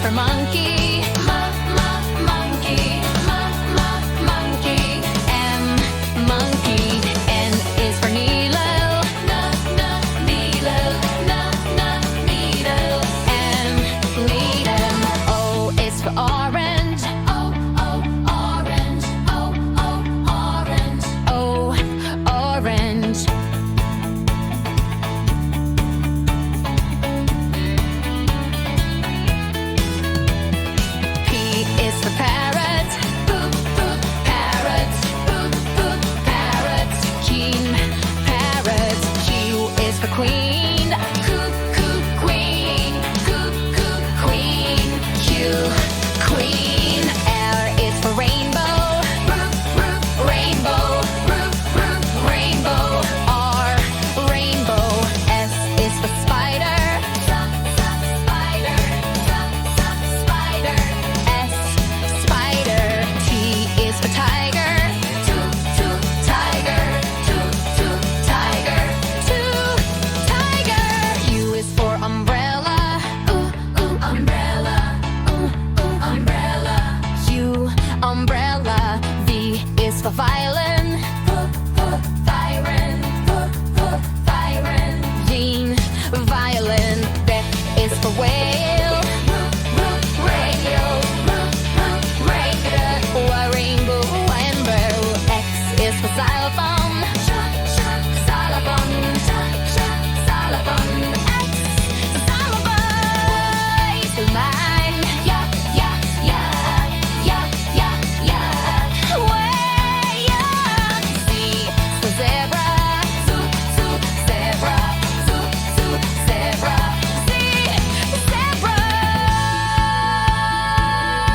for monkey. Monkey. Monkey. M, monkey. N is for needle. Needle. Needle. M, needle. O is for orange. Orange. Orange. O, orange. P is for parrot. Parrot. Parrot. Queen. Parrot. Q is for queen. Queen. Queen. Q. Queen. R is for rainbow. Rainbow. Rainbow. R. Rainbow. S is for spider. Spider. S. Spider. T is for tiger. Tiger. Tiger. Tiger. U is for umbrella. Umbrella. Umbrella. U, umbrella. V is for violin. Violin. Violin. V is for whale.